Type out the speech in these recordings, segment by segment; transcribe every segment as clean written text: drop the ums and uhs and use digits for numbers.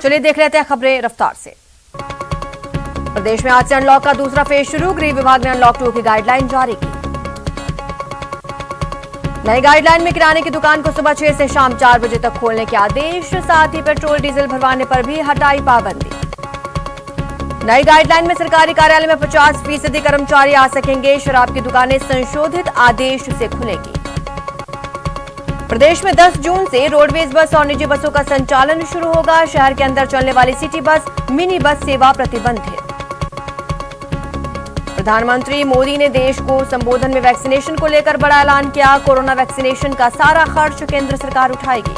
चलिए देख लेते हैं खबरें रफ्तार से। प्रदेश में आज से अनलॉक का दूसरा फेज शुरू। गृह विभाग ने अनलॉक 2 की गाइडलाइन जारी की। नई गाइडलाइन में किराने की दुकान को सुबह 6 से शाम 4 बजे तक खोलने के आदेश। साथ ही पेट्रोल डीजल भरवाने पर भी हटाई पाबंदी। नई गाइडलाइन में सरकारी कार्यालय में 50% कर्मचारी आ सकेंगे। शराब की दुकानें संशोधित आदेश से खुलेगी। प्रदेश में 10 जून से रोडवेज बस और निजी बसों का संचालन शुरू होगा। शहर के अंदर चलने वाली सिटी बस, मिनी बस सेवा प्रतिबंधित। प्रधानमंत्री मोदी ने देश को संबोधन में वैक्सीनेशन को लेकर बड़ा ऐलान किया। कोरोना वैक्सीनेशन का सारा खर्च केंद्र सरकार उठाएगी।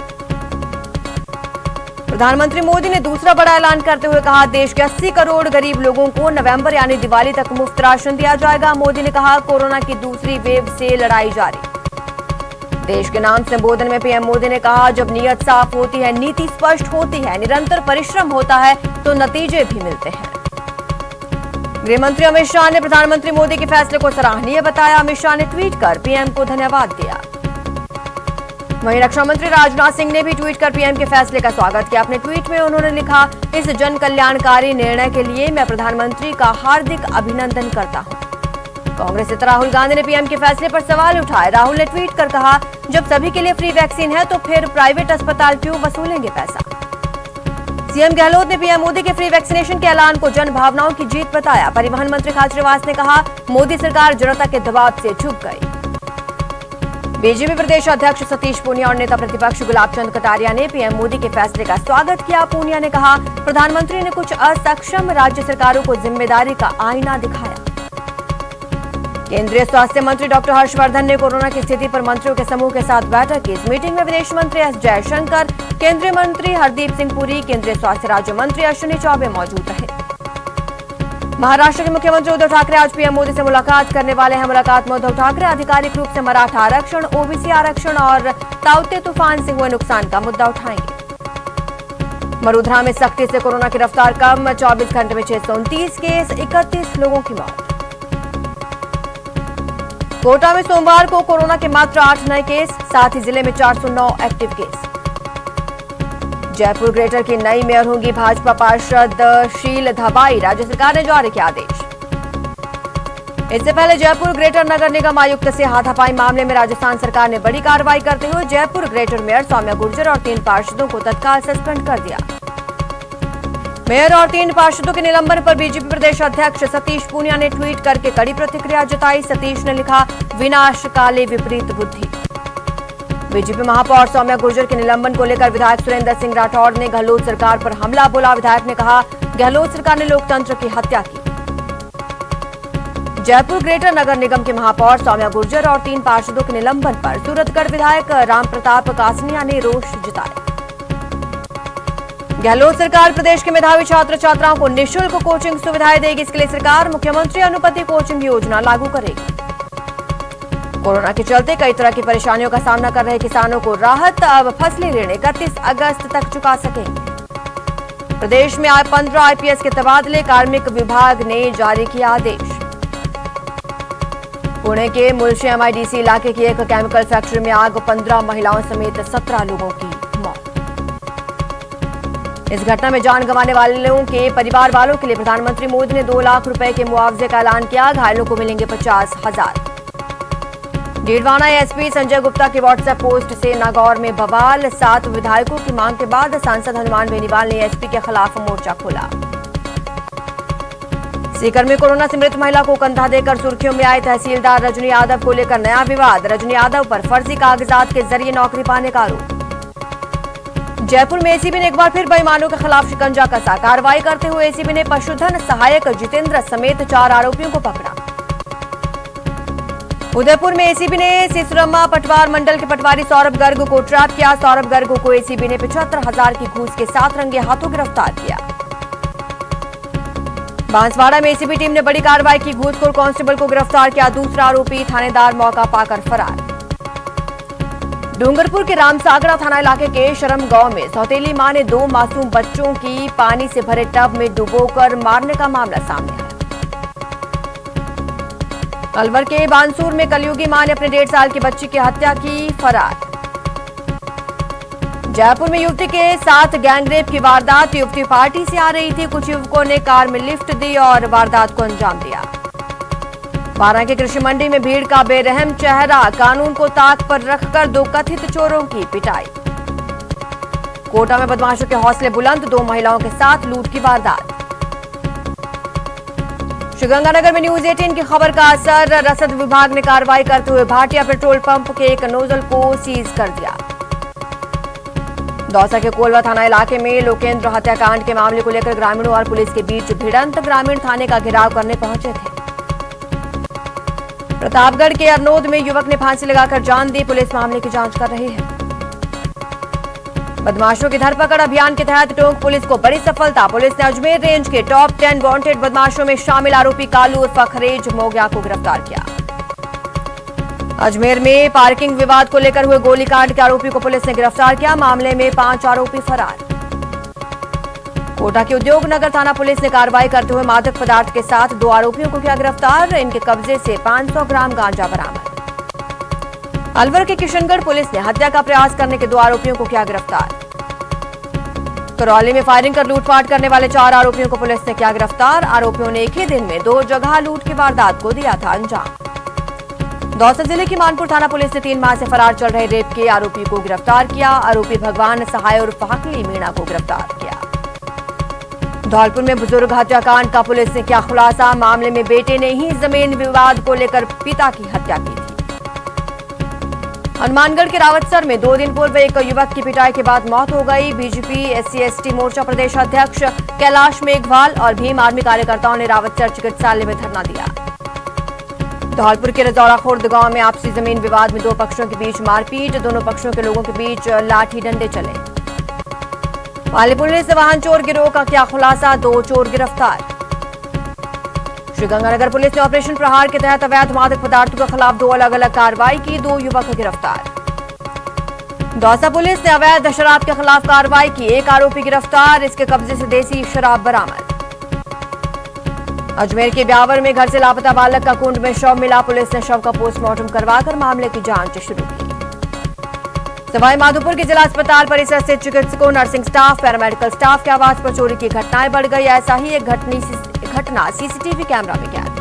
प्रधानमंत्री मोदी ने दूसरा बड़ा ऐलान करते हुए कहा, देश के 80 करोड़ गरीब लोगों को नवंबर यानी दिवाली तक मुफ्त राशन दिया जाएगा। मोदी ने कहा, कोरोना की दूसरी वेव से लड़ाई जारी। देश के नाम संबोधन में पीएम मोदी ने कहा, जब नीयत साफ होती है, नीति स्पष्ट होती है, निरंतर परिश्रम होता है तो नतीजे भी मिलते हैं। गृह मंत्री अमित शाह ने प्रधानमंत्री मोदी के फैसले को सराहनीय बताया। अमित शाह ने ट्वीट कर पीएम को धन्यवाद दिया। वहीं रक्षा मंत्री राजनाथ सिंह ने भी ट्वीट कर पीएम के फैसले का स्वागत किया। अपने ट्वीट में उन्होंने लिखा, इस जन कल्याणकारी निर्णय के लिए मैं प्रधानमंत्री का हार्दिक अभिनंदन करता हूं। कांग्रेस नेता राहुल गांधी ने पीएम के फैसले पर सवाल उठाए। राहुल ने ट्वीट कर कहा, जब सभी के लिए फ्री वैक्सीन है तो फिर प्राइवेट अस्पताल क्यों वसूलेंगे पैसा। सीएम गहलोत ने पीएम मोदी के फ्री वैक्सीनेशन के ऐलान को जन भावनाओं की जीत बताया। परिवहन मंत्री खाचरियावास ने कहा, मोदी सरकार जनता के दबाव से झुक गई। बीजेपी प्रदेश अध्यक्ष सतीश पूनिया और नेता प्रतिपक्ष गुलाब चंद कटारिया ने पीएम मोदी के फैसले का स्वागत किया। पूनिया ने कहा, प्रधानमंत्री ने कुछ असक्षम राज्य सरकारों को जिम्मेदारी का आईना दिखाया। केंद्रीय स्वास्थ्य मंत्री डॉक्टर हर्षवर्धन ने कोरोना की स्थिति पर मंत्रियों के समूह के साथ बैठक की। इस मीटिंग में विदेश मंत्री एस जयशंकर, केंद्रीय मंत्री हरदीप सिंह पुरी, केंद्रीय स्वास्थ्य राज्य मंत्री अश्विनी चौबे मौजूद रहे। महाराष्ट्र के मुख्यमंत्री उद्धव ठाकरे आज पीएम मोदी से मुलाकात करने वाले हैं। मुलाकात में उद्धव ठाकरे आधिकारिक रूप से मराठा आरक्षण, ओबीसी आरक्षण और ताउते तूफान से हुए नुकसान का मुद्दा उठाएंगे। मरुधरा में सख्ती से कोरोना की रफ्तार कम। 24 घंटे में 629 केस, 31 लोगों की मौत। कोटा में सोमवार को कोरोना के मात्र 8 नए केस, साथ ही जिले में 409 एक्टिव केस। जयपुर ग्रेटर की नई मेयर होंगी भाजपा पार्षद शील धबाई। राज्य सरकार ने जारी किया आदेश। इससे पहले जयपुर ग्रेटर नगर निगम आयुक्त से हाथापाई मामले में राजस्थान सरकार ने बड़ी कार्रवाई करते हुए जयपुर ग्रेटर मेयर सौम्या गुर्जर और 3 पार्षदों को तत्काल सस्पेंड कर दिया। मेयर और 3 पार्षदों के निलंबन पर बीजेपी प्रदेश अध्यक्ष सतीश पूनिया ने ट्वीट करके कड़ी प्रतिक्रिया जताई। सतीश ने लिखा, विनाश काले विपरीत बुद्धि। बीजेपी महापौर सौम्या गुर्जर के निलंबन को लेकर विधायक सुरेंद्र सिंह राठौड़ ने गहलोत सरकार पर हमला बोला। विधायक ने कहा, गहलोत सरकार ने लोकतंत्र की हत्या की। जयपुर ग्रेटर नगर निगम के महापौर सौम्या गुर्जर और 3 पार्षदों के निलंबन पर सूरतगढ़ विधायक राम प्रताप कासनिया ने रोष जताया। गहलोत सरकार प्रदेश के मेधावी छात्र छात्राओं को निःशुल्क कोचिंग सुविधाएं देगी। इसके लिए सरकार मुख्यमंत्री अनुपति कोचिंग योजना लागू करेगी। कोरोना के चलते कई तरह की परेशानियों का सामना कर रहे किसानों को राहत। अब फसली ऋण 31 अगस्त तक चुका सकेंगे। प्रदेश में 15 आईपीएस के तबादले, कार्मिक विभाग ने जारी किया आदेश। पुणे के मुलशी एमआईडीसी इलाके की एक केमिकल फैक्ट्री में आग, 15 महिलाओं समेत 17 लोगों की मौत। इस घटना में जान गंवाने वालों के परिवार वालों के लिए प्रधानमंत्री मोदी ने 2 लाख रुपए के मुआवजे का ऐलान किया। घायलों को मिलेंगे 50,000। डीडवाना एसपी संजय गुप्ता की व्हाट्सएप पोस्ट से नागौर में बवाल। 7 विधायकों की मांग के बाद सांसद हनुमान बेनीवाल ने एसपी के खिलाफ मोर्चा खोला। सीकर में कोरोना से मृत महिला को कंधा देकर सुर्खियों में आई तहसीलदार रजनी यादव को लेकर नया विवाद। रजनी यादव पर फर्जी कागजात के जरिए नौकरी पाने का आरोप। जयपुर में एसीबी ने एक बार फिर बेईमानों के खिलाफ शिकंजा कसा। कार्रवाई करते हुए एसीबी ने पशुधन सहायक जितेंद्र समेत 4 आरोपियों को पकड़ा। उदयपुर में एसीबी ने सिसरम्मा पटवार मंडल के पटवारी सौरभ गर्ग को ट्रैप किया। सौरभ गर्ग को एसीबी ने 75,000 की घूस के साथ रंगे हाथों गिरफ्तार किया। बांसवाड़ा में एसीबी टीम ने बड़ी कार्रवाई की। घूसखोर कांस्टेबल को गिरफ्तार किया। दूसरा आरोपी थानेदार मौका पाकर फरार। डूंगरपुर के रामसागड़ा थाना इलाके के शरम गांव में सौतेली मां ने 2 मासूम बच्चों की पानी से भरे टब में डुबोकर मारने का मामला सामने आया। अलवर के बानसूर में कलयुगी मां ने अपने 1.5 साल की बच्ची की हत्या की, फरार। जयपुर में युवती के साथ गैंगरेप की वारदात। युवती पार्टी से आ रही थी, कुछ युवकों ने कार में लिफ्ट दी और वारदात को अंजाम दिया। बारां के कृषि मंडी में भीड़ का बेरहम चेहरा, कानून को ताक पर रखकर दो कथित चोरों की पिटाई। कोटा में बदमाशों के हौसले बुलंद, दो महिलाओं के साथ लूट की वारदात। श्रीगंगानगर में न्यूज 18 की खबर का असर, रसद विभाग ने कार्रवाई करते हुए भाटिया पेट्रोल पंप के एक नोजल को सीज कर दिया। दौसा के कोलवा थाना इलाके में लोकेंद्र हत्याकांड के मामले को लेकर ग्रामीणों और पुलिस के बीच भिड़ंत, ग्रामीण थाने का घेराव करने पहुंचे थे। प्रतापगढ़ के अरनोद में युवक ने फांसी लगाकर जान दी, पुलिस मामले की जांच कर रही है। बदमाशों की धरपकड़ अभियान के तहत टोंक पुलिस को बड़ी सफलता, पुलिस ने अजमेर रेंज के टॉप 10 वांटेड बदमाशों में शामिल आरोपी कालू उर्फ खरेज मोगया को गिरफ्तार किया। अजमेर में पार्किंग विवाद को लेकर हुए गोलीकांड के आरोपी को पुलिस ने गिरफ्तार किया, मामले में 5 आरोपी फरार। कोटा के उद्योग नगर थाना पुलिस ने कार्रवाई करते हुए मादक पदार्थ के साथ 2 आरोपियों को किया गिरफ्तार, इनके कब्जे से 500 ग्राम गांजा बरामद। अलवर के किशनगढ़ पुलिस ने हत्या का प्रयास करने के 2 आरोपियों को किया गिरफ्तार। करौली में फायरिंग कर लूटपाट करने वाले 4 आरोपियों को पुलिस ने किया गिरफ्तार, आरोपियों ने एक ही दिन में 2 जगह लूट की वारदात को दिया था अंजाम। दौसा जिले की मानपुर थाना पुलिस ने 3 माह से फरार चल रहे रेप के आरोपी को गिरफ्तार किया, आरोपी भगवान सहाय और फाकली मीणा को गिरफ्तार किया। धौलपुर में बुजुर्ग हत्याकांड का पुलिस ने किया खुलासा, मामले में बेटे ने ही जमीन विवाद को लेकर पिता की हत्या की थी। हनुमानगढ़ के रावतसर में 2 दिन पूर्व एक युवक की पिटाई के बाद मौत हो गई। बीजेपी SC/ST मोर्चा प्रदेश अध्यक्ष कैलाश मेघवाल और भीम आर्मी कार्यकर्ताओं ने रावतसर चिकित्सालय में धरना दिया। धौलपुर के रजौरा खुर्द गांव में आपसी जमीन विवाद में 2 पक्षों के बीच मारपीट, दोनों पक्षों के लोगों के बीच लाठी डंडे चले। पाली पुलिस ने वाहन चोर गिरोह का किया खुलासा, 2 चोर गिरफ्तार। श्रीगंगानगर पुलिस ने ऑपरेशन प्रहार के तहत अवैध मादक पदार्थों के खिलाफ 2 अलग-अलग कार्रवाई की, 2 युवक गिरफ्तार। दौसा पुलिस ने अवैध शराब के खिलाफ कार्रवाई की, 1 आरोपी गिरफ्तार, इसके कब्जे से देसी शराब बरामद। अजमेर के ब्यावर में घर से लापता बालक का कुंड में शव मिला, पुलिस ने शव का पोस्टमार्टम करवाकर मामले की जांच शुरू की। सवाई माधोपुर के जिला अस्पताल परिसर से चिकित्सकों, नर्सिंग स्टाफ, पैरामेडिकल स्टाफ के आवास पर चोरी की घटनाएं बढ़ गई, ऐसा ही एक घटना सीसीटीवी कैमरा में कैद।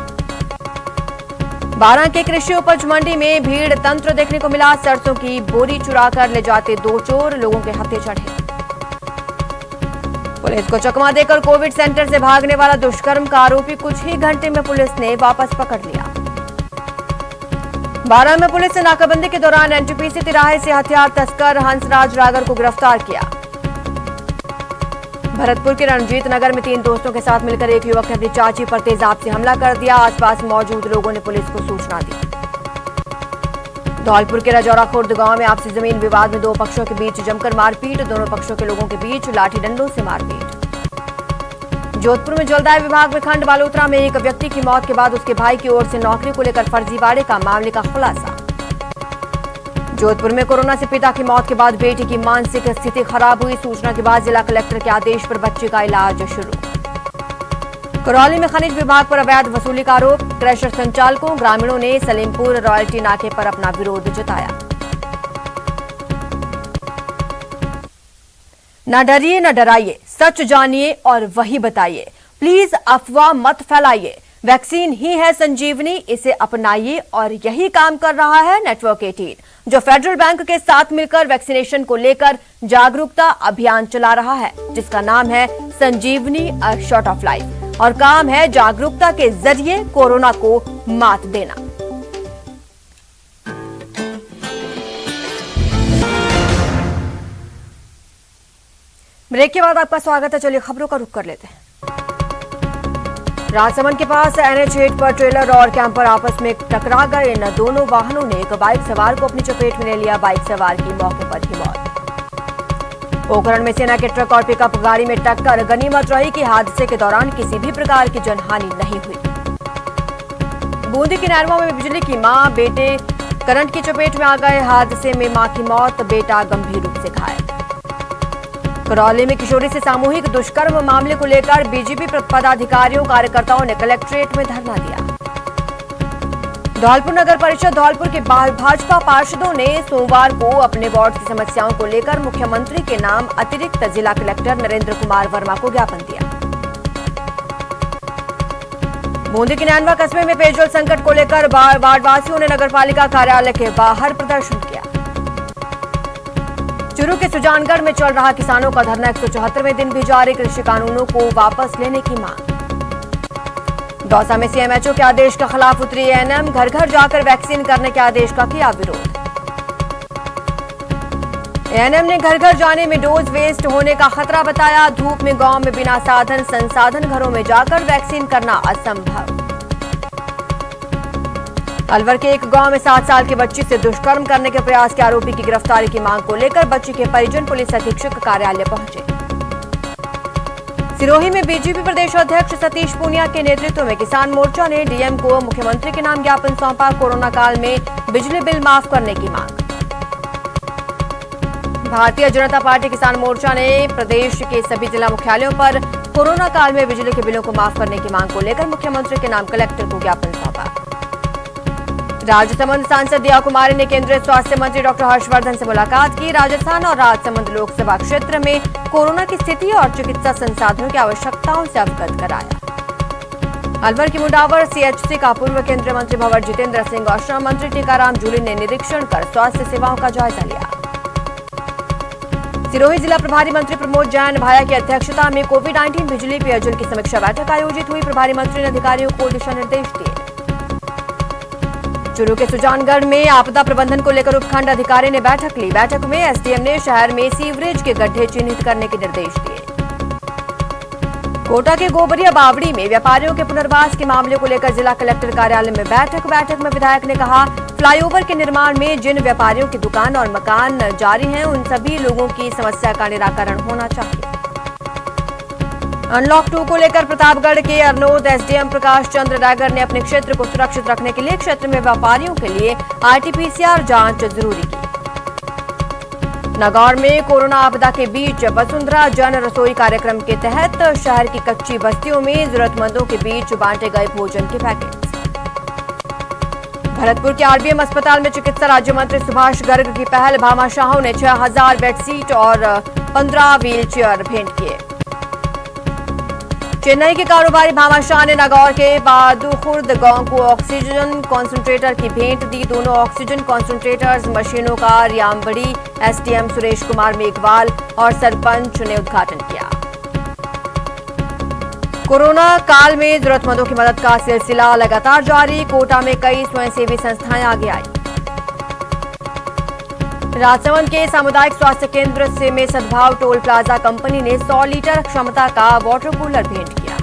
बारां के कृषि उपज मंडी में भीड़ तंत्र देखने को मिला, सरसों की बोरी चुराकर ले जाते 2 चोर, लोगों के हत्थे चढ़े। पुलिस को चकमा देकर कोविड सेंटर से भागने वाला दुष्कर्म का आरोपी कुछ ही घंटे में पुलिस ने वापस पकड़ लिया। बारां में पुलिस ने नाकाबंदी के दौरान NTPC तिराहे से हथियार तस्कर हंसराज रागर को गिरफ्तार किया। भरतपुर के रणजीत नगर में 3 दोस्तों के साथ मिलकर एक युवक ने अपनी चाची पर तेजाब से हमला कर दिया, आसपास मौजूद लोगों ने पुलिस को सूचना दी। धौलपुर के रजौरा खुर्द गांव में आपसी जमीन विवाद में 2 पक्षों के बीच जमकर मारपीट, दोनों पक्षों के लोगों के बीच लाठी डंडों से मारपीट। जोधपुर में जलदाय विभाग में खंड बालोतरा में एक व्यक्ति की मौत के बाद उसके भाई की ओर से नौकरी को लेकर फर्जीवाड़े का मामले का खुलासा। जोधपुर में कोरोना से पिता की मौत के बाद बेटी की मानसिक स्थिति खराब हुई, सूचना के बाद जिला कलेक्टर के आदेश पर बच्चे का इलाज शुरू। करौली में खनिज विभाग पर अवैध वसूली का आरोप, क्रशर संचालकों, ग्रामीणों ने सलीमपुर रॉयल्टी नाके पर अपना विरोध जताया। न डरिए न डराइए, सच जानिए और वही बताइए, प्लीज अफवाह मत फैलाइए, वैक्सीन ही है संजीवनी, इसे अपनाइए। और यही काम कर रहा है नेटवर्क 18, जो फेडरल बैंक के साथ मिलकर वैक्सीनेशन को लेकर जागरूकता अभियान चला रहा है, जिसका नाम है संजीवनी अ शॉट ऑफ लाइफ, और काम है जागरूकता के जरिए कोरोना को मात देना। ब्रेक के बाद आपका स्वागत है, चलिए खबरों का रुख कर लेते हैं। राजसमंद के पास NH8 पर ट्रेलर और कैंपर आपस में टकरा गए, इन दोनों वाहनों ने एक बाइक सवार को अपनी चपेट में ले लिया, बाइक सवार की मौके पर ही मौत। पोखरण में सेना के ट्रक और पिकअप गाड़ी में टक्कर, गनीमत रही कि हादसे के दौरान किसी भी प्रकार की जनहानि नहीं हुई। बूंदी की नैनवा में बिजली की मां बेटे करंट की चपेट में आ गए, हादसे में मां की मौत, बेटा गंभीर रूप से घायल। करौली में किशोरी से सामूहिक दुष्कर्म मामले को लेकर बीजेपी पदाधिकारियों कार्यकर्ताओं ने कलेक्ट्रेट में धरना दिया। धौलपुर नगर परिषद धौलपुर के भाजपा पार्षदों ने सोमवार को अपने वार्ड की समस्याओं को लेकर मुख्यमंत्री के नाम अतिरिक्त जिला कलेक्टर नरेंद्र कुमार वर्मा को ज्ञापन दिया। बूंदी के नैनवा कस्बे में पेयजल संकट को लेकर वार्डवासियों ने नगरपालिका कार्यालय के बाहर प्रदर्शन किया। चूरू के सुजानगढ़ में चल रहा किसानों का धरना 174वें दिन भी जारी, कृषि कानूनों को वापस लेने की मांग। दौसा में सीएमएचओ के आदेश के खिलाफ उतरी एएनएम, घर घर जाकर वैक्सीन करने के आदेश का किया विरोध। एएनएम ने घर घर जाने में डोज वेस्ट होने का खतरा बताया, धूप में गांव में बिना साधन संसाधन घरों में जाकर वैक्सीन करना असंभव। अलवर के एक गांव में 7 साल की बच्ची से दुष्कर्म करने के प्रयास के आरोपी की गिरफ्तारी की मांग को लेकर बच्ची के परिजन पुलिस अधीक्षक कार्यालय पहुंचे। सिरोही में बीजेपी प्रदेश अध्यक्ष सतीश पूनिया के नेतृत्व में किसान मोर्चा ने डीएम को मुख्यमंत्री के नाम ज्ञापन सौंपा, कोरोना काल में बिजली बिल माफ करने की मांग। भारतीय जनता पार्टी किसान मोर्चा ने प्रदेश के सभी जिला मुख्यालयों पर कोरोना काल में बिजली के बिलों को माफ करने की मांग को लेकर मुख्यमंत्री के नाम कलेक्टर को ज्ञापन सौंपा। राजसमंद सांसद दिया कुमारी ने केंद्रीय स्वास्थ्य मंत्री डॉक्टर हर्षवर्धन से मुलाकात की, राजस्थान और राजसमंद लोकसभा क्षेत्र में कोरोना की स्थिति और चिकित्सा संसाधनों की आवश्यकताओं से अवगत कराया। अलवर की मुंडावर सीएचसी का पूर्व केंद्रीय मंत्री भंवर जितेंद्र सिंह और श्रम मंत्री टीकाराम जूली ने निरीक्षण कर स्वास्थ्य सेवाओं का जायजा लिया। सिरोही जिला प्रभारी मंत्री प्रमोद जैन भाया की अध्यक्षता में कोविड-19 बिजली पेयजल की समीक्षा बैठक आयोजित हुई, प्रभारी मंत्री ने अधिकारियों को दिशा निर्देश दिए। चूरू के सुजानगढ़ में आपदा प्रबंधन को लेकर उपखंड अधिकारी ने बैठक ली, बैठक में एसडीएम ने शहर में सीवरेज के गड्ढे चिन्हित करने के निर्देश दिए। कोटा के गोबरिया बावड़ी में व्यापारियों के पुनर्वास के मामले को लेकर जिला कलेक्टर कार्यालय में बैठक में विधायक ने कहा, फ्लाईओवर के निर्माण में जिन व्यापारियों की दुकान और मकान जारी हैं, उन सभी लोगों की समस्या का निराकरण होना चाहिए। अनलॉक 2 को लेकर प्रतापगढ़ के अरनोद एसडीएम प्रकाश चंद्र डागर ने अपने क्षेत्र को सुरक्षित रखने के लिए क्षेत्र में व्यापारियों के लिए आरटीपीसीआर जांच जरूरी की। नागौर में कोरोना आपदा के बीच वसुंधरा जन रसोई कार्यक्रम के तहत शहर की कच्ची बस्तियों में जरूरतमंदों के बीच बांटे गए भोजन के पैकेट। भरतपुर के आरबीएम अस्पताल में चिकित्सा राज्य मंत्री सुभाष गर्ग की पहल, भामा शाह ने 6000 बेड सीट और 15 व्हील चेयर भेंट किए। चेन्नई के कारोबारी भामा शाह ने नागौर के बादुखुर्द गांव को ऑक्सीजन कॉन्सेंट्रेटर की भेंट दी, दोनों ऑक्सीजन कॉन्सेंट्रेटर्स मशीनों का रियामबड़ी एसडीएम सुरेश कुमार मेघवाल और सरपंच ने उद्घाटन किया। कोरोना काल में जरूरतमंदों की मदद का सिलसिला लगातार जारी, कोटा में कई स्वयंसेवी संस्थाएं आगे आई। राजसमंद के सामुदायिक स्वास्थ्य केंद्र से में सद्भाव टोल प्लाजा कंपनी ने 100 लीटर क्षमता का वाटर कूलर भेंट किया।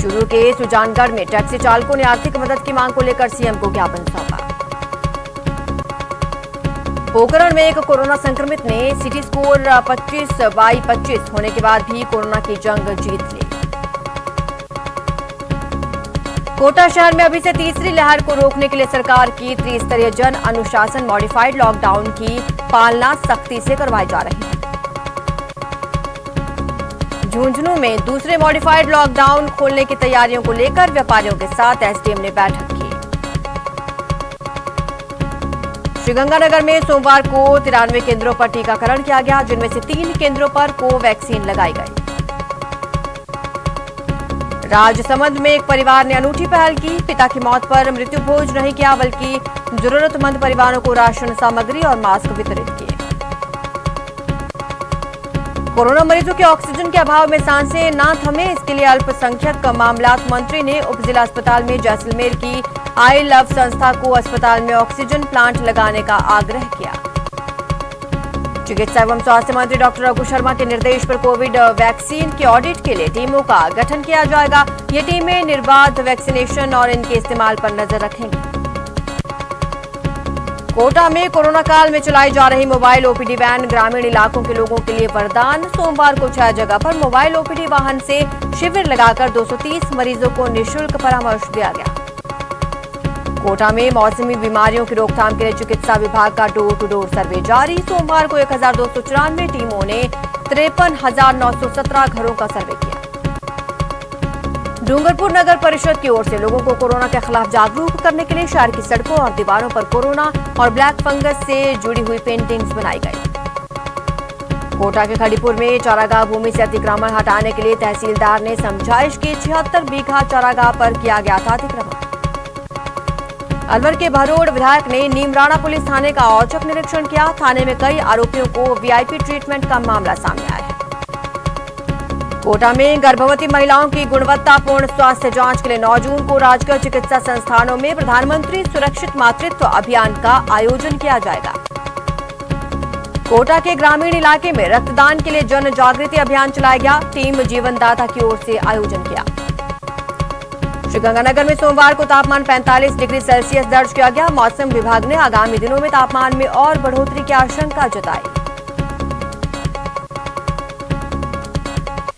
चूरू के सुजानगढ़ में टैक्सी चालकों ने आर्थिक मदद की मांग को लेकर सीएम को ज्ञापन सौंपा। पोखरण में एक कोरोना संक्रमित ने सिटी स्कोर 25/25 होने के बाद भी कोरोना की जंग जीत ली। कोटा शहर में अभी से तीसरी लहर को रोकने के लिए सरकार की त्रिस्तरीय जन अनुशासन मॉडिफाइड लॉकडाउन की पालना सख्ती से करवाई जा रही है। झुंझुनू में दूसरे मॉडिफाइड लॉकडाउन खोलने की तैयारियों को लेकर व्यापारियों के साथ एसडीएम ने बैठक की। श्रीगंगानगर में सोमवार को 93 केंद्रों पर टीकाकरण किया गया, जिनमें से 3 केंद्रों पर कोवैक्सीन लगाई गई। राजसमंद में एक परिवार ने अनूठी पहल की, पिता की मौत पर मृत्यु भोज नहीं किया बल्कि जरूरतमंद परिवारों को राशन सामग्री और मास्क वितरित किए। कोरोना मरीजों के ऑक्सीजन के अभाव में सांसें न थमे, इसके लिए अल्पसंख्यक मामलात मंत्री ने उप जिला अस्पताल में जैसलमेर की आई लव संस्था को अस्पताल में ऑक्सीजन प्लांट लगाने का आग्रह किया। चिकित्सा एवं स्वास्थ्य मंत्री डॉक्टर रघु शर्मा के निर्देश पर कोविड वैक्सीन के ऑडिट के लिए टीमों का गठन किया जाएगा। ये टीमें निर्बाध वैक्सीनेशन और इनके इस्तेमाल पर नजर रखेंगी। कोटा में कोरोना काल में चलाई जा रही मोबाइल ओपीडी वैन ग्रामीण इलाकों के लोगों के लिए वरदान, सोमवार को 6 जगह पर मोबाइल ओपीडी वाहन से शिविर लगाकर 230 मरीजों को निःशुल्क परामर्श दिया गया। कोटा में मौसमी बीमारियों की रोकथाम के लिए चिकित्सा विभाग का डोर टू डोर सर्वे जारी, सोमवार को 1294 टीमों ने 53,917 घरों का सर्वे किया। डूंगरपुर नगर परिषद की ओर से लोगों को कोरोना के खिलाफ जागरूक करने के लिए शहर की सड़कों और दीवारों पर कोरोना और ब्लैक फंगस से जुड़ी हुई पेंटिंग्स बनाई गई। कोटा के खड़ीपुर में चारागाह भूमि से अतिक्रमण हटाने के लिए तहसीलदार ने समझाइश की। 76 बीघा चारागाह पर किया गया था अतिक्रमण। अलवर के भरोड़ विधायक ने नीमराणा पुलिस थाने का औचक निरीक्षण किया। थाने में कई आरोपियों को वीआईपी ट्रीटमेंट का मामला सामने आया है। कोटा में गर्भवती महिलाओं की गुणवत्तापूर्ण स्वास्थ्य जांच के लिए 9 जून को राजकीय चिकित्सा संस्थानों में प्रधानमंत्री सुरक्षित मातृत्व अभियान का आयोजन किया जाएगा। कोटा के ग्रामीण इलाके में रक्तदान के लिए जन जागृति अभियान चलाया गया। टीम जीवनदाता की ओर से आयोजन किया। श्रीगंगानगर में सोमवार को तापमान 45 डिग्री सेल्सियस दर्ज किया गया। मौसम विभाग ने आगामी दिनों में तापमान में और बढ़ोतरी की आशंका जताई।